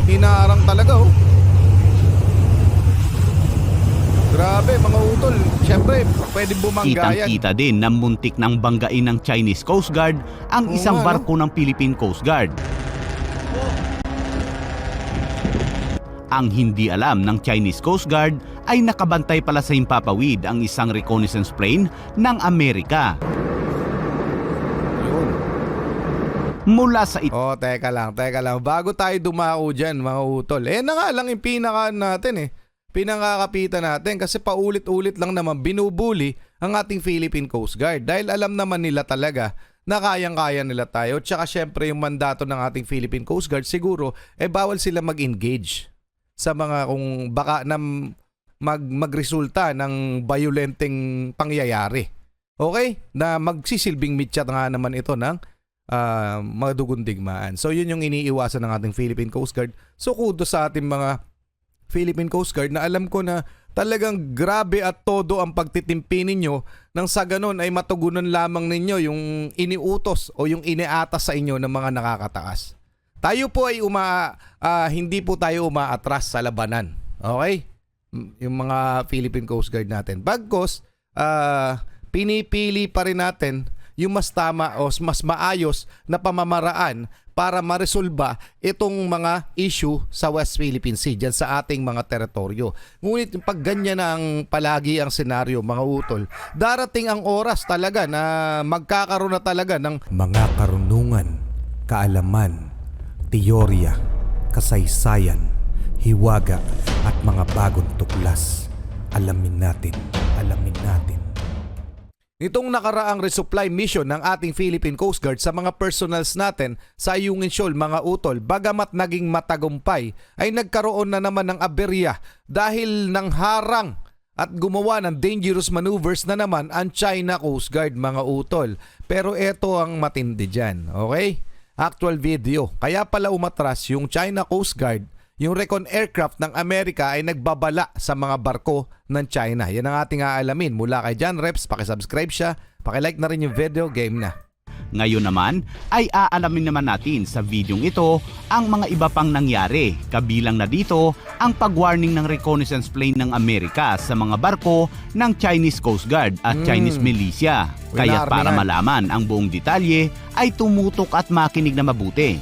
Hinaharang talaga oh. Grabe mga utol. Siyempre, pwede bumangga yan. Kitang-kita din na muntik ng banggain ng Chinese Coast Guard ang Oo isang nga, barko ng Philippine Coast Guard. Ang hindi alam ng Chinese Coast Guard ay nakabantay pala sa himpapawid ang isang reconnaissance plane ng Amerika. Yun. Mula sa Oh, teka lang. Bago tayo dumao dyan, mga utol. Na nga lang yung pinaka natin pinangakapitan natin kasi paulit-ulit lang naman binubuli ang ating Philippine Coast Guard dahil alam naman nila talaga na kayang-kaya nila tayo. Tsaka syempre yung mandato ng ating Philippine Coast Guard siguro bawal sila mag-engage sa mga kung baka na magresulta ng violenteng pangyayari. Okay? Na magsisilbing mitya nga naman ito ng mga dugundigmaan. So yun yung iniiwasan ng ating Philippine Coast Guard. So kudos sa ating mga Philippine Coast Guard na alam ko na talagang grabe at todo ang pagtitimpi ninyo nang sa ganun ay matugunan lamang ninyo yung iniutos o yung iniatas sa inyo ng mga nakakataas. Tayo po ay hindi po tayo umaatras sa labanan. Okay? Yung mga Philippine Coast Guard natin. Bagkos, pinipili pa rin natin yung mas tama o mas maayos na pamamaraan para maresolba itong mga issue sa West Philippine Sea, dyan sa ating mga teritoryo. Ngunit pag ganyan na ang palagi ang senaryo, mga utol, darating ang oras talaga na magkakaroon na talaga ng mga karunungan, kaalaman, teorya, kasaysayan, hiwaga at mga bagong tuklas. Alamin natin. Nitong nakaraang resupply mission ng ating Philippine Coast Guard sa mga personals natin sa Ayungin Shoal, mga utol, bagamat naging matagumpay, ay nagkaroon na naman ng aberya dahil nang harang at gumawa ng dangerous maneuvers na naman ang China Coast Guard, mga utol. Pero eto ang matindi dyan, okay? Actual video. Kaya pala umatras yung China Coast Guard. Yung recon aircraft ng Amerika ay nagbabala sa mga barko ng China. Yan ang ating aalamin. Mula kay John Reps, pakisubscribe siya, pakilike na rin yung video, game na. Ngayon naman ay aalamin naman natin sa videong ito ang mga iba pang nangyari. Kabilang na dito ang pag-warning ng reconnaissance plane ng Amerika sa mga barko ng Chinese Coast Guard at Chinese militia. Kaya para malaman ang buong detalye ay tumutok at makinig na mabuti.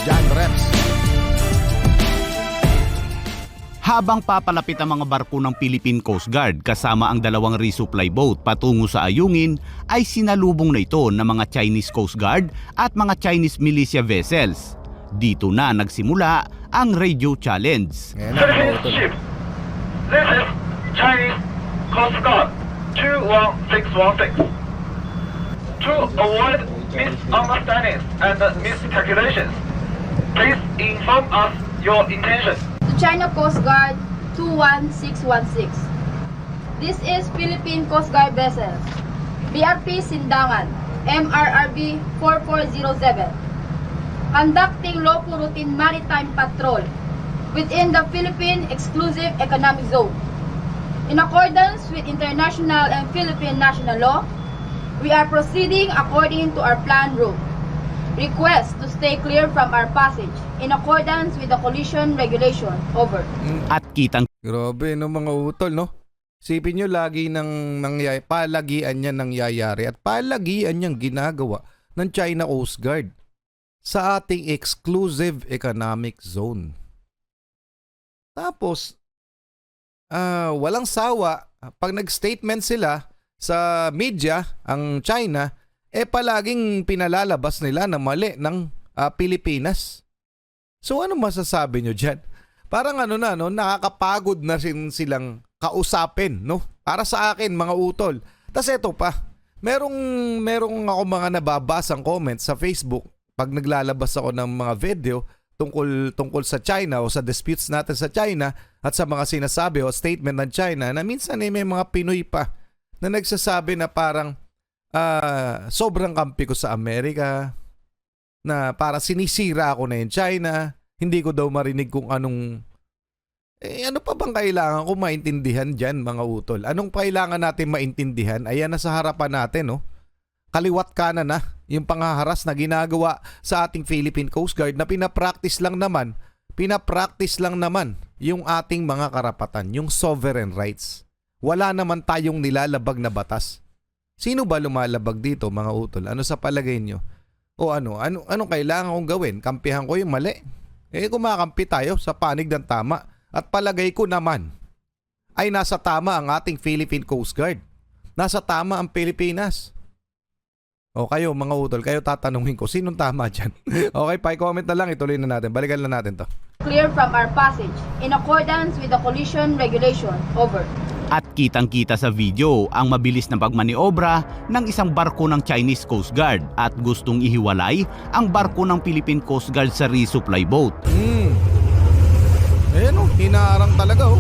John Reps. Habang papalapit ang mga barko ng Philippine Coast Guard kasama ang dalawang resupply boat patungo sa Ayungin, ay sinalubong na ito ng mga Chinese Coast Guard at mga Chinese militia vessels. Dito na nagsimula ang radio challenge. Philippine ship. This is Chinese Coast Guard 21616. To avoid misunderstandings and miscalculations, please inform us your intention. China Coast Guard 21616. This is Philippine Coast Guard vessels. BRP Sindangan, MRRB 4407. Conducting lawful routine maritime patrol within the Philippine Exclusive Economic Zone. In accordance with international and Philippine national law, we are proceeding according to our planned route. Request to stay clear from our passage in accordance with the collision regulation. Over. At kitang Grabe no mga utol, no? Sipin nyo lagi palagian niya nangyayari at palagian niyang ginagawa ng China Coast Guard sa ating exclusive economic zone. Tapos, walang sawa, pag nag-statement sila sa media, ang China, palaging pinalalabas nila na mali ng Pilipinas. So ano masasabi nyo dyan? Parang nakakapagod na silang kausapin, no? Para sa akin, mga utol. Tas eto pa, merong ako mga nababasang comments sa Facebook pag naglalabas ako ng mga video tungkol sa China o sa disputes natin sa China at sa mga sinasabi o statement ng China na minsan may mga Pinoy pa na nagsasabi na parang sobrang kampi ko sa Amerika, na para sinisira ako na yung China, hindi ko daw marinig kung anong ano pa bang kailangan ko maintindihan dyan, mga utol? Anong kailangan natin maintindihan? Ayan na sa harapan natin, no? Kaliwat kanan na yung panghaharas na ginagawa sa ating Philippine Coast Guard na pinapractice lang naman yung ating mga karapatan, yung sovereign rights. Wala naman tayong nilalabag na batas. Sino ba lumalabag dito, mga utol? Ano sa palagay nyo? O anong kailangan kong gawin? Kampihan ko yung mali? Kumakampi tayo sa panig ng tama. At palagay ko naman ay nasa tama ang ating Philippine Coast Guard. Nasa tama ang Pilipinas. O kayo, mga utol, kayo tatanungin ko, sinong tama dyan? Okay, pa-comment na lang, ituloy na natin. Balikan lang natin to. Clear from our passage in accordance with the collision regulation. Over. At kitang-kita sa video ang mabilis na pagmaniobra ng isang barko ng Chinese Coast Guard at gustong ihiwalay ang barko ng Philippine Coast Guard sa resupply boat. Ayan hinaharang talaga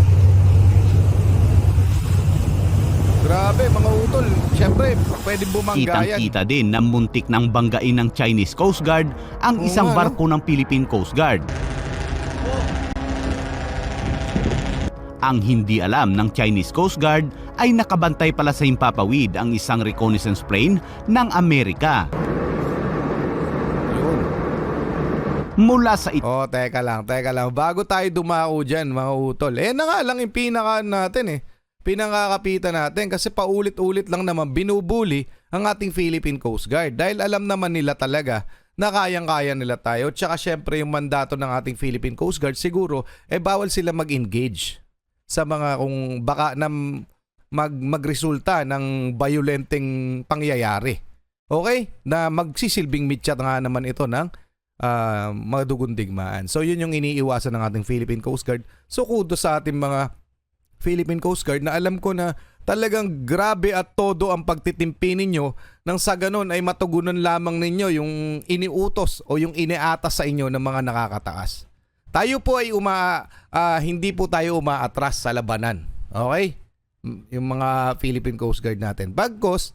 Grabe mga utol. Siyempre, pwede bumangga yan. Kitang-kita din na muntik ng banggain ng Chinese Coast Guard ang isang barko ng Philippine Coast Guard. Ang hindi alam ng Chinese Coast Guard ay nakabantay pala sa himpapawid ang isang reconnaissance plane ng Amerika. Mula sa Teka lang. Bago tayo dumao dyan, mga utol. Na nga lang yung pinangakapitan natin kasi paulit-ulit lang naman binubuli ang ating Philippine Coast Guard dahil alam naman nila talaga na kayang-kaya nila tayo. Tsaka syempre yung mandato ng ating Philippine Coast Guard siguro bawal sila mag-engage sa mga kung baka na magresulta ng violenteng pangyayari. Okay? Na magsisilbing mitya nga naman ito ng mga dugundigmaan. So yun yung iniiwasan ng ating Philippine Coast Guard. So kudos sa ating mga Philippine Coast Guard na alam ko na talagang grabe at todo ang pagtitimpi ninyo nang sa ganun ay matugunan lamang ninyo yung iniutos o yung iniatas sa inyo ng mga nakakataas. Tayo po ay hindi po tayo umaatras sa labanan. Okay? Yung mga Philippine Coast Guard natin. Bagkos,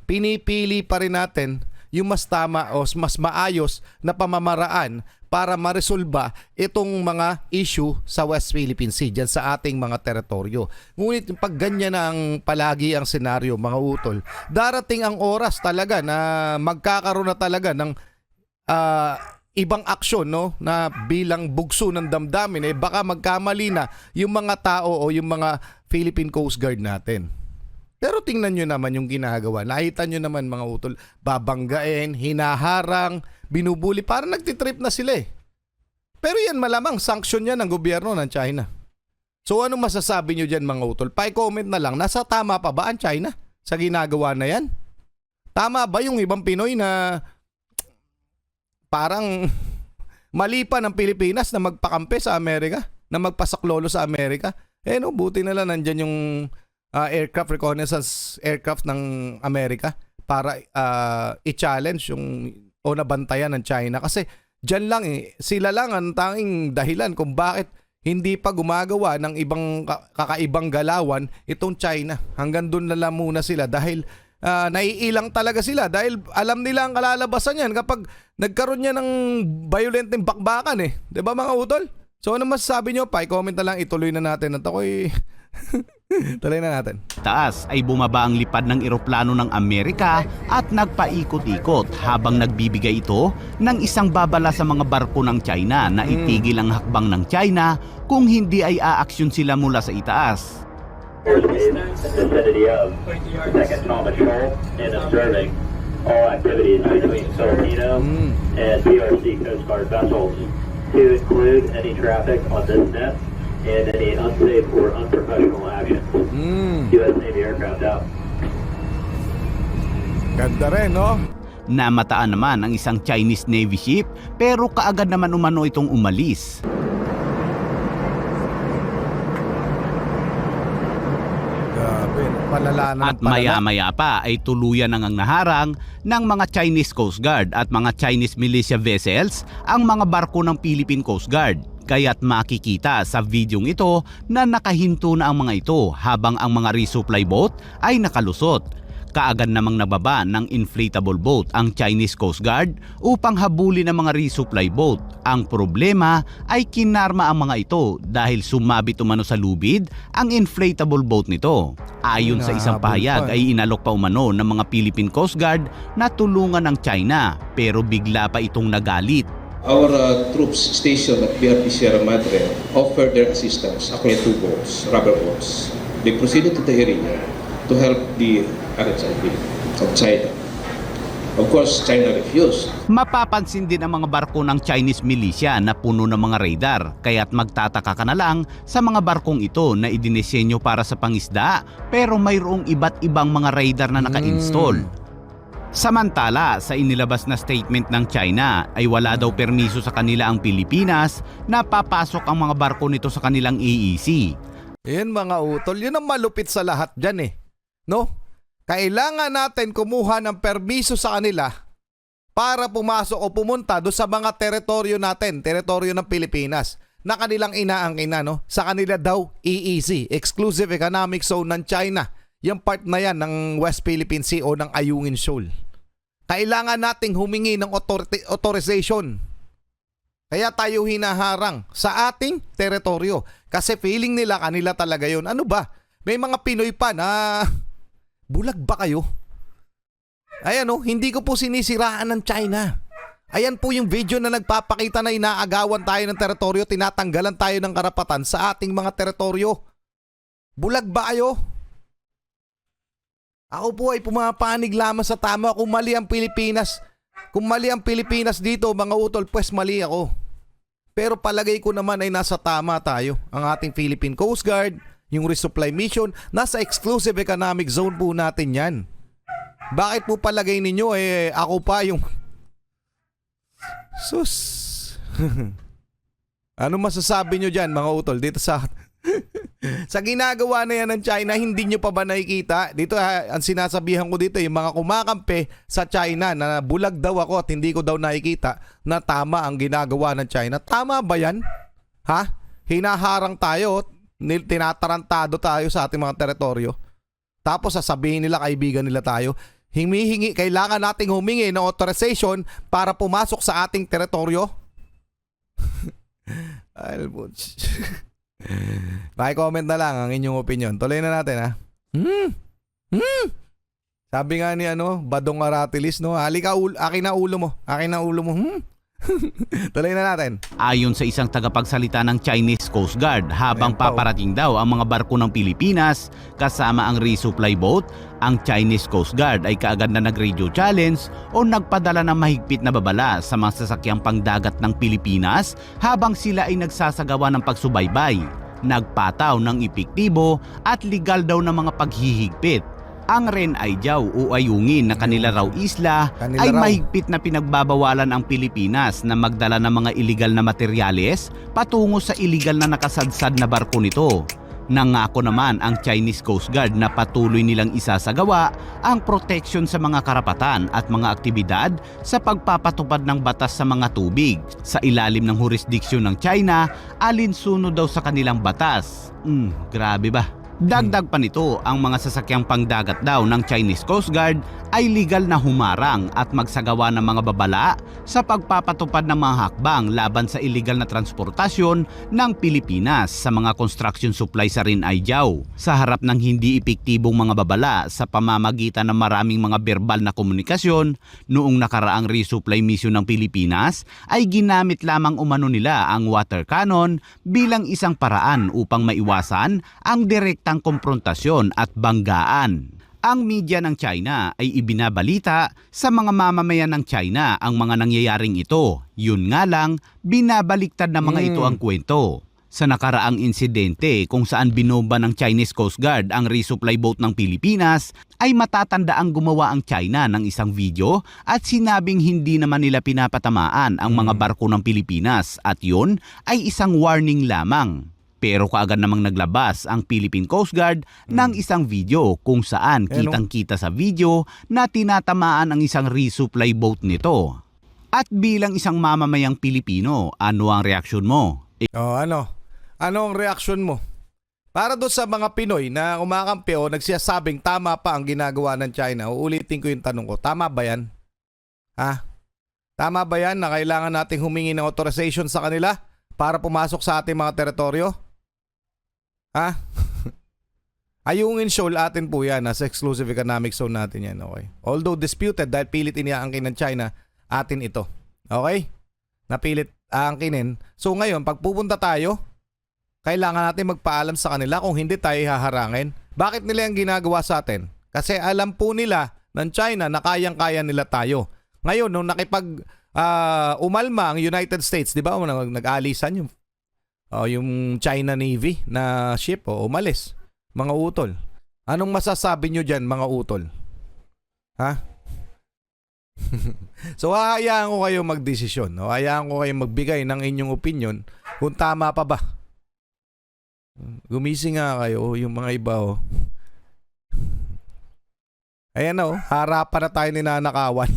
pinipili pa rin natin yung mas tama o mas maayos na pamamaraan para maresolba itong mga issue sa West Philippine Sea, dyan sa ating mga teritoryo. Ngunit pag ganyan na ang palagi ang senaryo, mga utol, darating ang oras talaga na magkakaroon na talaga ng ibang aksyon na bilang bugso ng damdamin baka magkamali na yung mga tao o yung mga Philippine Coast Guard natin. Pero tingnan nyo naman yung ginagawa. Nakita nyo naman mga utol, babanggain, hinaharang, binubuli, parang nagtitrip na sila Pero yan malamang, sanction yan ng gobyerno ng China. So ano masasabi nyo dyan mga utol? Pa-comment na lang, nasa tama pa ba ang China sa ginagawa na yan? Tama ba yung ibang Pinoy na parang mali pa ng Pilipinas na magpakampi sa Amerika? Na magpasaklolo sa Amerika? Buti na lang nandyan yung aircraft, reconnaissance aircraft ng Amerika para i-challenge o nabantayan ng China. Kasi dyan lang sila lang ang tanging dahilan kung bakit hindi pa gumagawa ng ibang kakaibang galawan itong China. Hanggang doon na lang muna sila dahil naiilang talaga sila dahil alam nila ang kalalabasan yan kapag nagkaroon niya ng violenteng bakbakan Diba mga utol? So ano masasabi nyo? Pa-comment na lang, ituloy na natin at ako'y tuloy na natin. Taas ay bumaba ang lipad ng eroplano ng Amerika at nagpaikot-ikot habang nagbibigay ito ng isang babala sa mga barko ng China na itigil ang hakbang ng China kung hindi ay aaksyon sila mula sa itaas. Airspace in the vicinity of Second Thomas Shoal and observing all activities between Filipino and PRC Coast Guard vessels to include any traffic on this net and any unsafe or unprofessional actions. U.S. Navy aircraft out. Ganda rin, no? Namataan naman ang isang Chinese Navy ship pero kaagad naman umano itong umalis. Grabe, palala na At maya-maya pa ay tuluyan nang naharang ng mga Chinese Coast Guard at mga Chinese militia vessels ang mga barko ng Philippine Coast Guard. Kaya't makikita sa videong ito na nakahinto na ang mga ito habang ang mga resupply boat ay nakalusot. Kaagad namang nababa ng inflatable boat ang Chinese Coast Guard upang habulin ang mga resupply boat. Ang problema ay kinarma ang mga ito dahil sumabit umano sa lubid ang inflatable boat nito. Ayon sa isang pahayag ay inalok pa umano ng mga Philippine Coast Guard na tulungan ng China pero bigla pa itong nagalit. Our troops stationed at BRP Sierra Madre offered their assistance, actually 2 boats, rubber boats. They proceeded to the area to help the RSIP of China. Of course, China refused. Mapapansin din ang mga barko ng Chinese militia na puno ng mga radar, kaya't magtataka ka na lang sa mga barkong ito na idinisenyo para sa pangisda pero mayroong iba't ibang mga radar na naka-install. Samantala, sa inilabas na statement ng China ay wala daw permiso sa kanila ang Pilipinas na papasok ang mga barko nito sa kanilang AEC. Yan mga utol, yun ang malupit sa lahat dyan eh. No? Kailangan natin kumuha ng permiso sa kanila para pumasok o pumunta doon sa mga teritoryo natin, teritoryo ng Pilipinas na kanilang inaangkin no? Sa kanila daw EEZ, Exclusive Economic Zone ng China. Yung part na yan ng West Philippine Sea o ng Ayungin Shoal. Kailangan nating humingi ng authorization. Kaya tayo hinaharang sa ating teritoryo kasi feeling nila kanila talaga yun. Ano ba? May mga Pinoy pa na bulag ba kayo? Ayan hindi ko po sinisiraan ng China. Ayan po yung video na nagpapakita na inaagawan tayo ng teritoryo, tinatanggalan tayo ng karapatan sa ating mga teritoryo. Bulag ba kayo? Ako po ay pumapanig lamang sa tama kung mali ang Pilipinas. Kung mali ang Pilipinas dito, mga utol, pues mali ako. Pero palagay ko naman ay nasa tama tayo. Ang ating Philippine Coast Guard, yung resupply mission, nasa exclusive economic zone po natin yan. Bakit po palagay ninyo ako pa yung... Sus! Ano masasabi nyo dyan mga utol dito sa... Sa ginagawa na yan ng China, hindi nyo pa ba nakikita? Dito ang sinasabihan ko dito, yung mga kumakampi sa China na bulag daw ako at hindi ko daw nakikita na tama ang ginagawa ng China. Tama ba yan? Ha? Hinaharang tayo, tinatarantado tayo sa ating mga teritoryo. Tapos sasabihin nila kaibigan nila tayo. Kailangan nating humingi ng authorization para pumasok sa ating teritoryo. Paki-comment na lang ang inyong opinion. Tuloy na natin ha. Sabi nga ni Badong Aratilis halika akin na ulo mo. Akin na ulo mo. Tuloy na natin. Ayon sa isang tagapagsalita ng Chinese Coast Guard, habang paparating daw ang mga barko ng Pilipinas kasama ang resupply boat, ang Chinese Coast Guard ay kaagad na nag-radio challenge o nagpadala ng mahigpit na babala sa mga sasakyang pangdagat ng Pilipinas habang sila ay nagsasagawa ng pagsubaybay. Nagpataw ng epektibo at legal daw ng mga paghihigpit. Ang Ren Aijiao o Ayungin na kanila raw isla ay mahigpit na pinagbabawalan ang Pilipinas na magdala ng mga iligal na materyales patungo sa iligal na nakasadsad na barko nito. Nangako naman ang Chinese Coast Guard na patuloy nilang isasagawa ang proteksyon sa mga karapatan at mga aktibidad sa pagpapatupad ng batas sa mga tubig. Sa ilalim ng jurisdiksyon ng China, alinsunod daw sa kanilang batas. Grabe ba? Dagdag pa nito, ang mga sasakyang pangdagat daw ng Chinese Coast Guard ay legal na humarang at magsagawa ng mga babala sa pagpapatupad ng mga hakbang laban sa illegal na transportasyon ng Pilipinas sa mga construction supply sa Ren Aijiao. Sa harap ng hindi epektibong mga babala sa pamamagitan ng maraming mga verbal na komunikasyon, noong nakaraang resupply mission ng Pilipinas ay ginamit lamang umano nila ang water cannon bilang isang paraan upang maiwasan ang direktang komprontasyon at banggaan. Ang media ng China ay ibinabalita sa mga mamamayan ng China ang mga nangyayaring ito. Yun nga lang, binabaliktad ng mga ito ang kwento. Sa nakaraang insidente kung saan binomba ng Chinese Coast Guard ang resupply boat ng Pilipinas, ay matatanda ang gumawa ang China ng isang video at sinabing hindi naman nila pinapatamaan ang mga barko ng Pilipinas at yun ay isang warning lamang. Pero kaagad namang naglabas ang Philippine Coast Guard ng isang video kung saan kitang-kita sa video na tinatamaan ang isang resupply boat nito. At bilang isang mamamayang Pilipino, ano ang reaksyon mo? Ano ang reaksyon mo? Para doon sa mga Pinoy na kumakampi o nagsiyasabing tama pa ang ginagawa ng China, uulitin ko yung tanong ko, tama ba yan? Ha? Tama ba yan na kailangan nating humingi ng authorization sa kanila para pumasok sa ating mga teritoryo? Ha? Ayungin shoal atin po yan. Nasa exclusive economic zone natin yan. Okay. Although disputed dahil pilit iniaangkin ng China, atin ito. Okay? Napilit aangkinin. So ngayon, pag pupunta tayo, kailangan natin magpaalam sa kanila kung hindi tayo haharangin. Bakit nila yung ginagawa sa atin? Kasi alam po nila ng China na kayang-kaya nila tayo. Ngayon, nung umalma ang United States, di ba? Nag-alisan yung China Navy na ship, umalis. Mga utol. Anong masasabi nyo dyan, mga utol? Ha? So, hayaan ko kayo magdesisyon. Hayaan ko kayo magbigay ng inyong opinion kung tama pa ba. Gumising nga kayo, yung mga iba. Ayan harapan na tayo ninanakawan.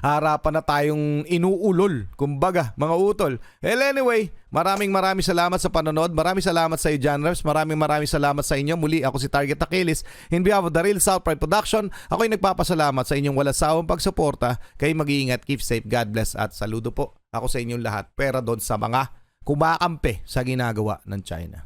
Harapan na tayong inuulol. Kumbaga, mga utol. Anyway, maraming salamat sa panonood. Maraming salamat sa iyo, John Reps. Maraming salamat sa inyo. Muli, ako si Target Achilles. In behalf of the Real South Pride Production, ako'y nagpapasalamat sa inyong walang sawang pagsuporta. Kayo mag-iingat, keep safe, God bless, at saludo po ako sa inyong lahat. Pero doon sa mga kumakampi sa ginagawa ng China.